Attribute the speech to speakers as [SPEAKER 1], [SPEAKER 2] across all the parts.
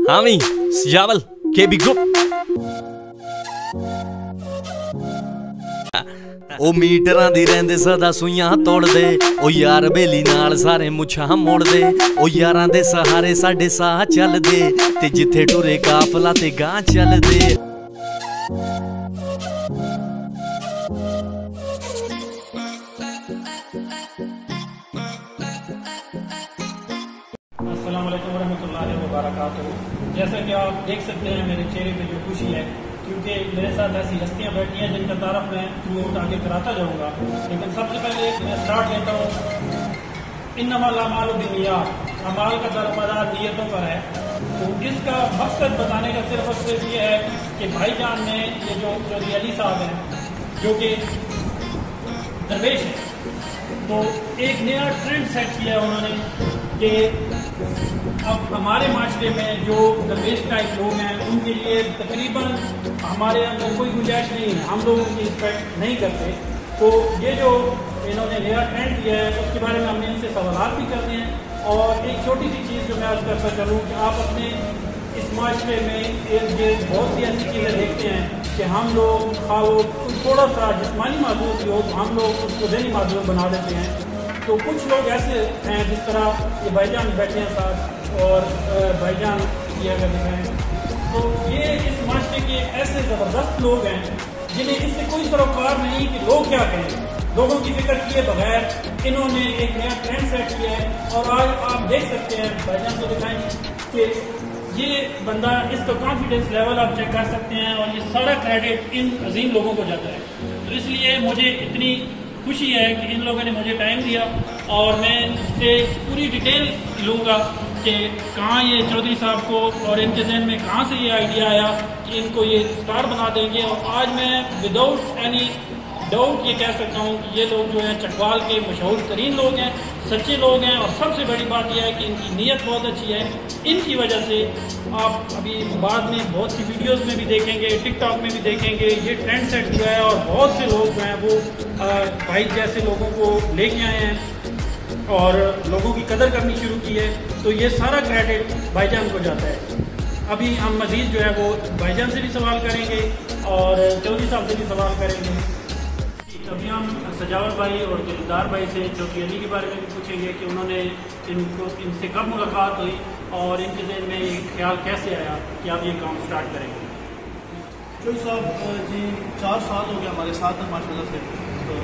[SPEAKER 1] हामी सियावल केबी group O मीटरां दी रहिंदे सदा सुइयां तोड़दे ओ यार बेली नाल सारे मुछां मोड़दे ओ यारां दे सहारे साडे साह चलदे ते जिथे टुरे काफला ते गां चलदे।
[SPEAKER 2] अस्सलाम वालेकुम रहमतुल्लाहि व बरकातहू। जैसा कि आप देख सकते हैं मेरे चेहरे पे जो खुशी है, क्योंकि मेरे साथ ऐसी हस्तियां बैठी हैं जिनका तारफ मैं थ्रू आउट आगे कराता जाऊंगा। लेकिन सबसे पहले मैं स्टार्ट लेता हूँ, इन्नमल अमालु बिन्नियात, अमाल का दरमदार नियतों पर है। तो इसका मकसद बताने का सिर्फ और सिर्फ ये है कि भाईजान ने ये जो अली साहब हैं जो कि दरवेश है, तो एक नया ट्रेंड सेट किया है उन्होंने कि अब हमारे माशरे में जो दरवेश टाइप लोग हैं उनके लिए तकरीबन हमारे अंदर कोई गुंजाइश नहीं है, हम लोगों की रिस्पेक्ट नहीं करते। तो ये जो इन्होंने नया ट्रेंड किया है उसके बारे में हमने इनसे सवाल भी करते हैं। और एक छोटी सी चीज़ जो मैं अर्ज करता चलूँ कि आप अपने इस माशरे में ये बहुत सी ऐसी चीज़ें देखते हैं कि हम लोग खाओ थोड़ा सा जिस्मानी माजूर भी हो तो हम लोग उसको ज़हनी माजूर बना देते हैं। तो कुछ लोग ऐसे हैं जिस तरह ये भाईजान बैठे हैं साथ और भाईजान ये अगर दिखाएं तो ये इस माशरे के ऐसे ज़बरदस्त लोग हैं जिन्हें इससे कोई सरोकार नहीं कि लोग क्या कहें। लोगों की फिक्र किए बगैर इन्होंने एक नया ट्रेंड सेट किया है। और आज आप देख सकते हैं, भाईजान को दिखाएं कि ये बंदा, इसका कॉन्फिडेंस लेवल आप चेक कर सकते हैं और ये सारा क्रेडिट इन अजीम लोगों को जाता है। तो इसलिए मुझे इतनी खुशी है कि इन लोगों ने मुझे टाइम दिया और मैं इससे पूरी डिटेल लूँगा कि कहाँ ये चौधरी साहब को और इनके जहन में कहाँ से ये आइडिया आया कि इनको ये स्टार बना देंगे। और आज मैं विदाउट एनी डाउट ये कह सकता हूँ कि ये लोग जो हैं चकवाल के मशहूर तरीन लोग हैं, सच्चे लोग हैं। और सबसे बड़ी बात यह है कि इनकी नीयत बहुत अच्छी है। इनकी वजह से आप अभी बाद में बहुत सी वीडियोस में भी देखेंगे, टिकटॉक में भी देखेंगे, ये ट्रेंड सेट हुआ है और बहुत से लोग जो हैं वो भाई जैसे लोगों को लेके आए हैं और लोगों की कदर करनी शुरू की है। तो ये सारा क्रेडिट भाईजान को जाता है। अभी हम मजीद जो है वो भाईजान से भी सवाल करेंगे और चौधरी साहब से भी सवाल करेंगे। अभी हम सजावत भाई और दिलदार भाई से चौधरी अली के बारे में भी पूछेंगे कि उन्होंने इनसे कब मुलाकात हुई और इनके जहन में ये ख्याल कैसे आया कि आप ये काम स्टार्ट करेंगे।
[SPEAKER 3] चौधरी साहब जी 4 साल हो गए हमारे साथ हैं माशाल्लाह से, तो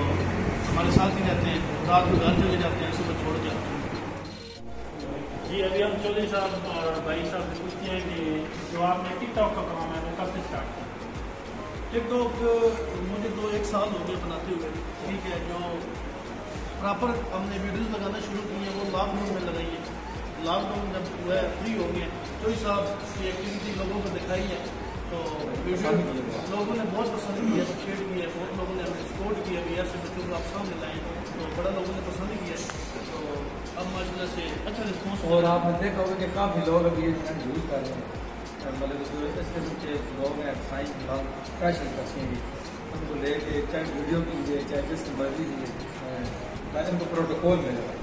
[SPEAKER 3] हमारे साथ ही रहते हैं, रात को घर चले जाते हैं, सुबह छोड़ के आते हैं।
[SPEAKER 2] जी अभी हम चौधरी साहब और भाई साहब से पूछते हैं कि जो आपने टिकटॉक का काम है वो कब से स्टार्ट किया।
[SPEAKER 3] टिकटॉक मुझे 1 साल हो गए बनाते हुए, ठीक है। जो प्रॉपर हमने वीडियोस लगाना शुरू की है वो लॉकडाउन में लगाई है। लॉकडाउन जब हुआ है, फ्री हो गए, चौधरी साहब की एक्टिविटी लोगों को दिखाई है तो वीडियो लोगों ने बहुत पसंद किया, अप्रिशिएट किया। बहुत लोगों ने हमें सपोर्ट किया कि ऐसे बच्चों को आप सामने लाएँ, तो बड़ा लोगों ने पसंद किया। तो अब माशाल्लाह से अच्छा रिस्पॉन्स।
[SPEAKER 4] और आपने देखा होगा कि काफ़ी लोग अभी यूज़ कर रहे हैं, मतलब जो इस किस्म के लोग हैं साइंस लोग फैशन करते हैं, उनको लेके चाहे वीडियो की लिए चाहे जिसकी मर्जी की उनको प्रोटोकॉल मिलेगा।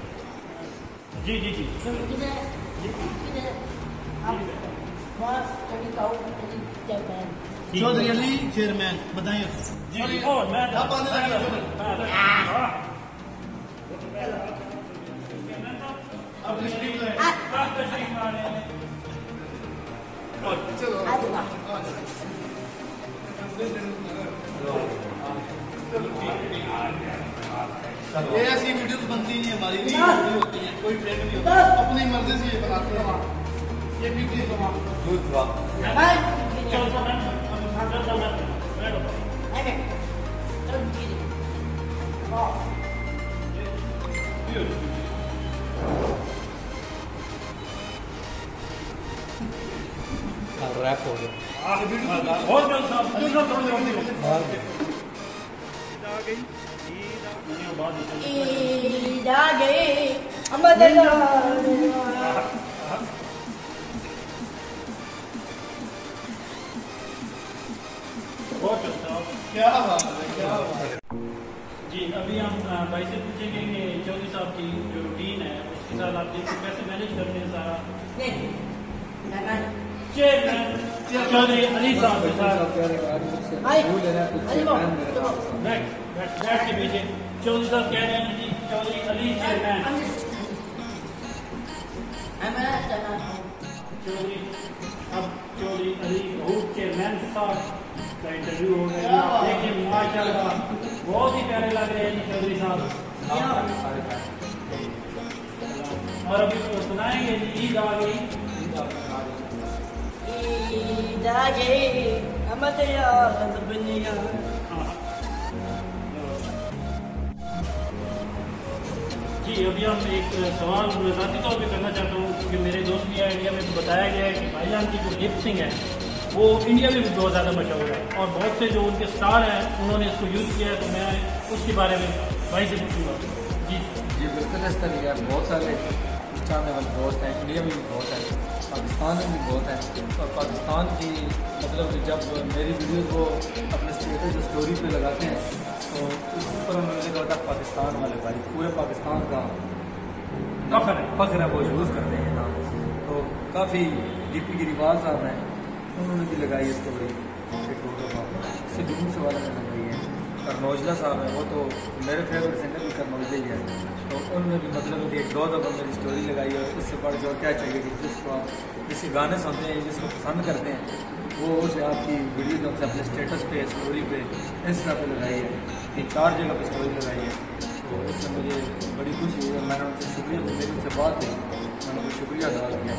[SPEAKER 2] जी जी जी
[SPEAKER 3] चौधरी अली चेयरमैन बताइए
[SPEAKER 2] जी। और मैं
[SPEAKER 3] आप आने लगे अब ये ऐसी वीडियोस बनती नहीं, हमारी नहीं होती है, कोई फेक नहीं होता, अपनी मर्जी से ये बनाते हैं। ये भी
[SPEAKER 1] रैप हो गया।
[SPEAKER 2] बहुत जल्द
[SPEAKER 5] ईद आ गई
[SPEAKER 2] बहुत
[SPEAKER 3] क्या बात है, क्या बात है।
[SPEAKER 2] जी अभी हम भाई से पूछेंगे कि चौधरी साहब की जो रूटीन है उसके साथ आप देखिए कैसे मैनेज करते हैं सारा। चौधरी अली साहब के साथ बैठ के पीछे चौधरी साहब कह रहे हैं जी चौधरी अली चेयरमैन चौधरी अब चौधरी अली बहुत चेयरमैन साहब का इंटरव्यू हो गया। देखिए माशाल्लाह बहुत ही प्यारे लग रहे हैं जी चौधरी साहब। और अभी तो सुनाएंगे जी ईद आ गई जी अभी हम एक सवाल ज़ाती तौर पे करना चाहता हूँ क्योंकि मेरे दोस्त भी इंडिया में तो बताया गया है कि भाईजान की जो लिपसिंग है वो इंडिया में भी बहुत ज़्यादा मशहूर है और बहुत से जो उनके स्टार हैं उन्होंने इसको यूज़ किया है। तो मैं उसके बारे में भाई से पूछूँगा। जी
[SPEAKER 4] बिल्कुल इस तरीके बहुत सारे चाहने वाले दोस्त हैं, इंडिया में भी बहुत है, पाकिस्तान में भी बहुत है। और पाकिस्तान की मतलब जब मेरी वीडियोज़ वो अपने स्टेटस स्टोरी पे लगाते हैं तो उस पर उन्होंने कहा पाकिस्तान वाले भाई पूरे पाकिस्तान का फख्र है वो यूज़ करते हैं नाम। तो काफ़ी गिप्पी गिरिवाल साहब हैं उन्होंने भी लगाई है स्टोरी सिद्धू से वाले ने लगाई है। करनौजला साहब हैं वो तो मेरे फेवरेट सिंगर भी करनौजला ही है। तो उन्होंने भी मतलब एक दो दफ़ा मेरी स्टोरी लगाई है। उससे बढ़ के और क्या चाहिए कि जिसको आप जिसके गाने सुनते हैं जिसको पसंद करते हैं वो उसे आपकी वीडियो जो हमसे अपने स्टेटस पे स्टोरी पे इंस्टा पे लगाई है, 3-4 जगह पे स्टोरी लगाई है। तो उससे मुझे बड़ी खुशी हुई। मैंने उनसे शुक्रिया मेरी उनसे बात हुई, मैंने उनको शुक्रिया अदा किया।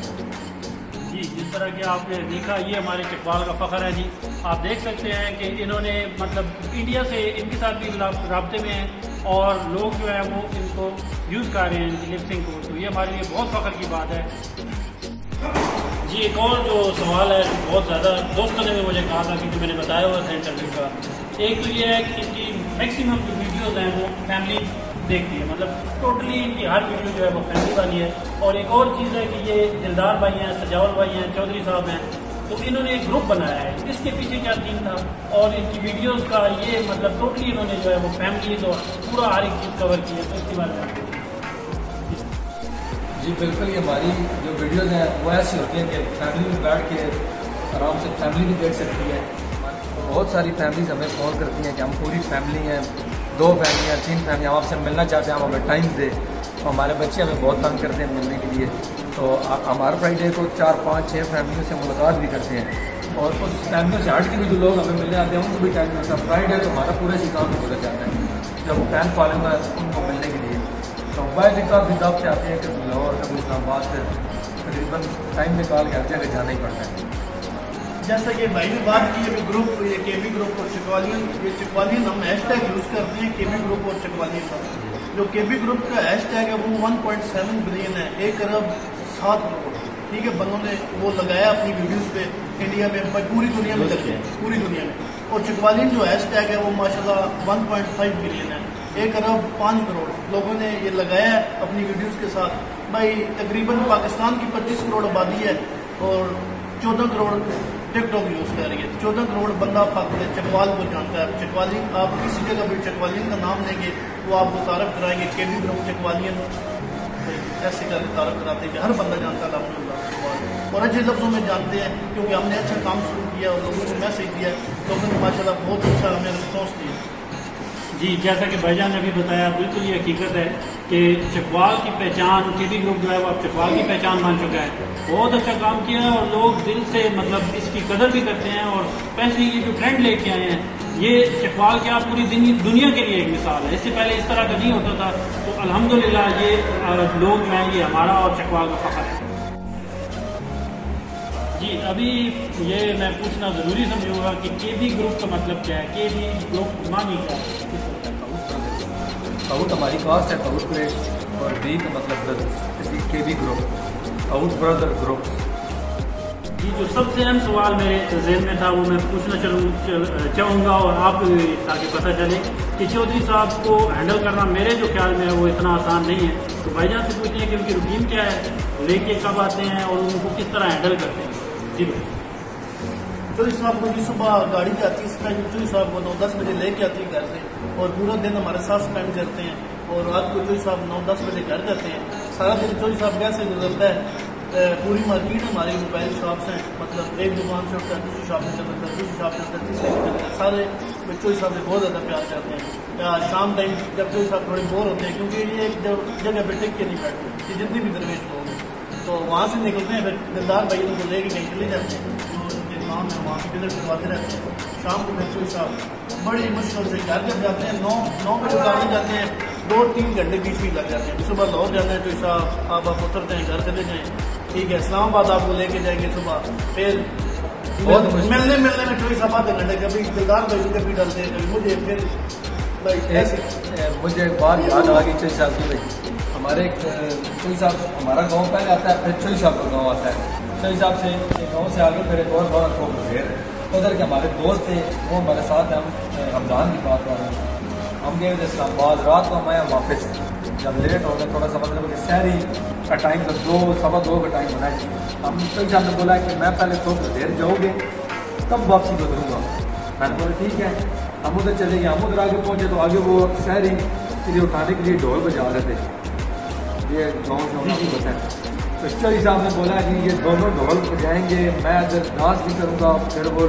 [SPEAKER 2] जी जिस तरह के आपने देखा ये हमारे चकवाल का फ़ख्र है जी। आप देख सकते हैं कि इन्होंने मतलब इंडिया से इनके साथ भी राब्ते में हैं और लोग जो है वो इनको यूज़ कर रहे हैं इनकी लिपसिंग को। तो ये हमारे लिए बहुत फ़ख्र की बात है जी। एक और जो सवाल है बहुत ज़्यादा दोस्तों ने भी मुझे कहा था क्योंकि मैंने बताया हुआ था इंटरव्यू का। एक तो ये है कि इनकी मैक्सिमम जो वीडियोज़ हैं वो फैमिली देखती है, मतलब टोटली इनकी हर वीडियो जो है वो फैमिली वाली है। और एक और चीज़ है कि ये दिलदार भाई हैं, सजावल भाई हैं, चौधरी साहब हैं, तो इन्होंने एक ग्रुप बनाया है। इसके पीछे क्या थीम था और इनकी वीडियोस का ये मतलब टोटली इन्होंने जो है वो फैमिली तो पूरा हर एक चीज़ कवर की है। तो इसके बारे में
[SPEAKER 4] जी बिल्कुल ये हमारी जो वीडियोज़ हैं वो ऐसी होती हैं कि फैमिली में बैठ के आराम से फैमिली भी देख सकती है। बहुत सारी फैमिलीज हमें फ़ोन करती हैं कि हम पूरी फैमिली हैं, 2 फैमिलियाँ 3 फैमिली हम आपसे मिलना चाहते हैं, हम हमें टाइम दे। तो हमारे बच्चे हमें बहुत तंग करते हैं मिलने के लिए। तो हमारे फ्राइडे को 4-5-6 फैमिलियों से मुलाकात भी करते हैं और उस फैमिलियों से हट के भी जो लोग हमें मिलने आते हैं उनको भी टाइम मिलता है। फ्राइडे तो हमारा पूरा ही काम गुजर जाता है जब वो फैन फॉलोइंग है उनको मिलने के लिए। तो मोबाइल भी काफ़ी दाव से आते हैं, कभी लाहौर कभी इस्लामाबाद से तकरीबन टाइम निकाल के हर जगह जाना ही पड़ता है।
[SPEAKER 3] जैसा कि भाई ने बात की है ग्रुप ये केबी ग्रुप और चकवालियन, ये चकवालियन हम हैशटैग यूज़ करते हैं केबी ग्रुप और चकवालियन का। जो केबी ग्रुप का हैशटैग है वो 1.7 बिलियन है, 1 अरब 7 करोड़। ठीक है, बंदों ने वो लगाया अपनी वीडियोस पे इंडिया में, पूरी दुनिया में चलते हैं पूरी दुनिया में। और चकवालियन जो हैशटैग है वो माशाल्लाह 1.5 बिलियन है, 1 अरब 5 करोड़ लोगों ने ये लगाया है अपनी वीडियोस के साथ। भाई तकरीबन पाकिस्तान की 25 करोड़ आबादी है और 14 करोड़ टिकटॉक यूज़ कर रही है। 14 करोड़ बंदा चकवाल को जानता है। चकवाली आप किसी जगह भी चकवालियन का नाम लेंगे वो आपको तारफ कराएंगे केबी ग्रुप चकवालियन ऐसे करके तारफ कराते हैं कि हर बंदा जानता है अल्हम्दुलिल्लाह चकवाल। और अच्छे लफ्ज़ों में जानते हैं क्योंकि हमने अच्छा काम शुरू किया और लोगों को मैसेज दिया, लोगों ने माशाल्लाह बहुत अच्छा हमें रिस्पॉन्स दिया।
[SPEAKER 2] जी जैसा कि भाईजान ने अभी बताया बिल्कुल ये हकीकत है कि चकवाल की पहचान केबी ग्रुप जो है वो अब चकवाल की पहचान मान चुका है। बहुत अच्छा काम किया है और लोग दिल से मतलब इसकी कदर भी करते हैं। और स्पेशली ये जो ट्रेंड लेके आए हैं ये चकवाल क्या पूरी दुनिया के लिए एक मिसाल है। इससे पहले इस तरह का नहीं होता था। तो अल्हम्दुलिल्लाह ये लोग जो हैं ये हमारा और चकवाल का फ़ख्र है। जी अभी ये मैं पूछना ज़रूरी समझूंगा कि केबी ग्रुप का मतलब क्या है, केबी ग्रुप मानी क्या है?
[SPEAKER 4] काउट हमारी कास्ट है, काउट क्रेश, और बी का मतलब ब्रदर, इसलिए केबी ग्रुप, काउट ब्रदर ग्रुप।
[SPEAKER 2] जी जो सबसे अहम सवाल मेरे जहन में था वो मैं पूछना चाहूँगा और आपको भी ताकि पता चले कि चौधरी साहब को हैंडल करना मेरे जो ख्याल में है वो इतना आसान नहीं है। तो भाईजान से पूछते हैं कि उनकी रूटीन क्या है, लेके कब आते हैं और उनको किस तरह हैंडल करते हैं। जी
[SPEAKER 3] चौधरी साहब को भी सुबह गाड़ी जाती है, चौधरी साहब को 9-10 बजे लेके आती है घर से, और पूरा दिन हमारे साथ स्पेंड करते हैं, और रात को चौधरी साहब 9-10 बजे घर जाते हैं। सारा दिन चौधरी साहब कैसे गुजरता है, पूरी मार्केट हमारी मोबाइल शॉप्स हैं, मतलब एक दुकान से उठता है दूसरी शॉप में चलता है, दूसरी शॉप में चलता है, तीसरी में चलता है, सारे चौधरी साहब से बहुत ज़्यादा प्यार करते हैं। शाम टाइम जब चौधरी साहब थोड़े बोर होते हैं, क्योंकि ये एक जगह पे टिक के नहीं बैठते, ये जितनी भी दरवेश लोग हैं, तो वहाँ से निकलते हैं, फिर दिलदार भाई उनको लेके कहीं चले जाते हैं, जो उनके नाम है वहाँ की विजिट करवाते रहते हैं। शाम को फिर चौधरी साहब बड़ी मुश्किल से घर जब जाते हैं, 9 बजे गाड़ी जाते हैं, 2-3 घंटे बीच में लग जाते हैं। सुबह लाहौर जाते हैं चौधरी साहब, आप उतरते हैं, घर चले जाएँ, ठीक है, इस्लामाबाद आपको लेके जाएंगे सुबह, फिर मिलने में चौधरी साहब आधे घंटे, कभी दिलदार भाई कभी डरते हैं, कभी मुझे, फिर
[SPEAKER 4] मुझे एक बात याद आ गई चौधरी साहब की। भाई हमारे चौधरी साहब, हमारा गांव पहले आता है, फिर चौधरी साहब का गांव आता है। चौधरी साहब से गांव से आगे फिर एक और बड़ा खूब ढेर उधर के हमारे दोस्त थे, वो हमारे साथ हम रमजान की बात कर रहे हैं, हम गए थे इस्लामाबाद, रात को हम आए वापस, जब लेट हो गए थोड़ा सा, मतलब कि शहरी का टाइम तो 2-2:15 का टाइम होना है। हम चौधरी साहब ने बोला कि मैं पहले तो देर जाओगे तब वापसी बदलूँगा। मैंने बोला ठीक है, हम उधर चले गए। हम उधर आगे पहुँचे तो आगे वो शहरी के लिए उठाने के लिए ढोल बजा रहे थे, ये गाँव से होना की बताएं। तो चौधरी साहब ने बोला कि ये दोनों ढोल बजाएंगे, मैं अगर डांस भी करूँगा फिर वो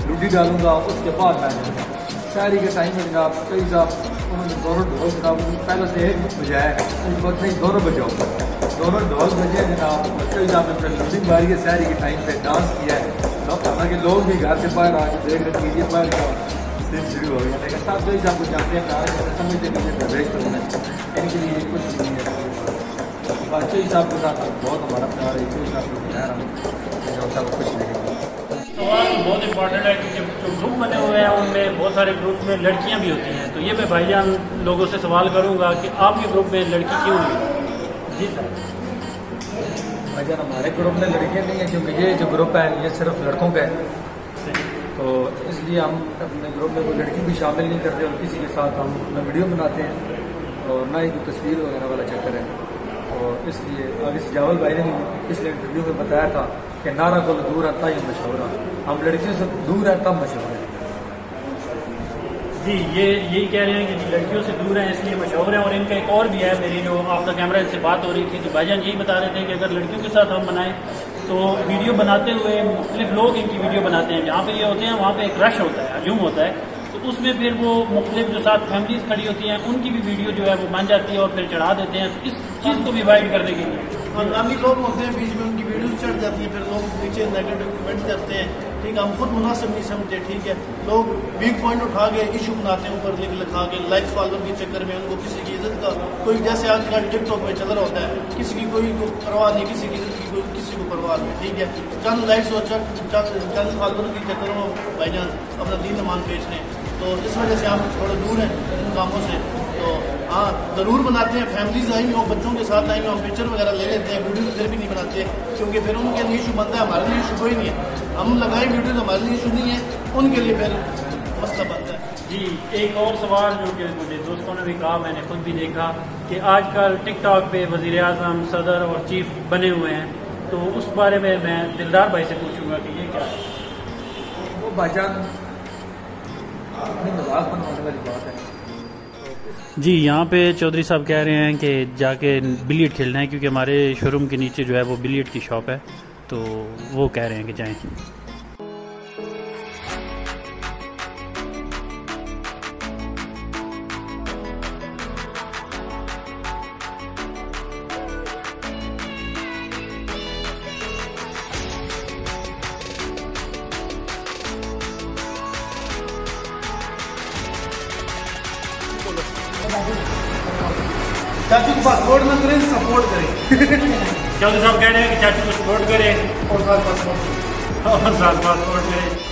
[SPEAKER 4] लुडी डालूंगा, उसके बाद मैं जाऊँगा। शहरी के टाइम में जनाब चौधरी साहब उन्होंने दोनों ढोल जनाब पहले से एक बजाया, उस वक्त नहीं दोनों बजाओ, दोनों ढोल बजे जनाब। चौधरी साहब ने फिर लुडी मारी है, शहरी के टाइम पे डांस किया है। हालांकि लोग भी घर से बाहर आके देख रहे कीजिए, बाहर का दिन शुरू हो गया, लेकिन साहब चौधरी साहब को जानते हैं, समझते नहीं प्रवेश करना इनके लिए कुछ नहीं है। चौधरी साहब के साथ बहुत हमारा प्यार है, चौधरी साहब को प्यार हम सब कुछ नहीं।
[SPEAKER 2] सवाल बहुत इंपॉर्टेंट है, क्योंकि जो ग्रुप बने हुए हैं उनमें बहुत सारे ग्रुप में लड़कियां भी होती हैं, तो ये मैं भाईजान लोगों से सवाल करूंगा कि आपके ग्रुप में लड़की क्यों नहीं? जी सर।
[SPEAKER 4] भाईजान हमारे ग्रुप में लड़कियां नहीं है, क्योंकि ये जो ग्रुप है ये सिर्फ लड़कों का है, तो इसलिए हम अपने ग्रुप में कोई लड़की भी शामिल नहीं करते, और किसी के साथ हम न वीडियो बनाते हैं और ना ही कोई तस्वीर वगैरह वाला चक्कर है। और इसलिए आगे सजावल भाई ने पिछले इंटरव्यू में बताया था कि नारा को दूर आता ही मशहूर, हम लड़कियों से दूर है तब मशहूर है।
[SPEAKER 2] जी, ये यही कह रहे हैं कि लड़कियों से दूर हैं इसलिए मशहूर है। और इनका एक और भी है, मेरी जो आफ्टर कैमरा से बात हो रही थी, तो भाईजान यही बता रहे थे कि अगर लड़कियों के साथ हम बनाएं तो वीडियो बनाते हुए मुख्तलिफ लोग इनकी वीडियो बनाते हैं, जहाँ पे ये होते हैं वहाँ पे एक रश होता है, हजूम होता है, तो उसमें फिर वो मुख्तलिफ जो साथ फैमिलीज खड़ी होती हैं उनकी भी वीडियो जो है वो बन जाती है और फिर चढ़ा देते हैं। तो इस चीज़ को भी अवॉइड करने के लिए
[SPEAKER 3] हंगामी लोग होते हैं, बीच में उनकी वीडियो चढ़ जाती है, फिर लोग नीचे नेगेटिव कमेंट करते हैं, ठीक है, हम खुद मुनासिब नहीं समझते, ठीक है, लोग वीक पॉइंट उठा के इशू बनाते हैं, ऊपर लिखा के लाइक फॉलोअर के चक्कर में उनको किसी की इज्जत का कोई, जैसे आजकल टिकटॉक में चल रहा होता है, किसी की कोई परवाह नहीं, किसी की इज्जत की कोई किसी को परवाह नहीं, ठीक है, चंद लाइक्स और चंद फॉलोअर के चक्कर में भाईजान अपना दीन ईमान पेश रहे हैं, तो इस वजह से हम थोड़े दूर हैं उन कामों से। तो हाँ, ज़रूर बनाते हैं, फैमिलीज आई हो, बच्चों के साथ आई हो, हम पिक्चर वगैरह ले लेते हैं, वीडियो फिर भी नहीं बनाते, क्योंकि फिर उनके लिए इशू बनता है, हमारे लिए इशू कोई नहीं है, हम लगाए वीडियो तो हमारे लिए इशू नहीं है, उनके लिए फिर मसला बनता है।
[SPEAKER 2] जी, एक और सवाल जो कि मुझे दोस्तों ने भी कहा, मैंने खुद भी देखा कि आजकल टिकटॉक पे वज़ीर आज़म, सदर और चीफ बने हुए हैं, तो उस बारे में मैं दिलदार भाई से पूछूंगा कि ये क्या है।
[SPEAKER 4] वो भाईजान अपनी मजाक बनवाने वाली बात है।
[SPEAKER 2] जी, यहाँ पे चौधरी साहब कह रहे हैं कि जाके बिलियर्ड खेलना है, क्योंकि हमारे शोरूम के नीचे जो है वो बिलियर्ड की शॉप है, तो वो कह रहे हैं कि जाएं।
[SPEAKER 3] चाचू को पासपोर्ट न करें, सपोर्ट करें।
[SPEAKER 2] चौधरी साहब कह रहे हैं कि चाचू को सपोर्ट करें और साथ पासपोर्ट करें।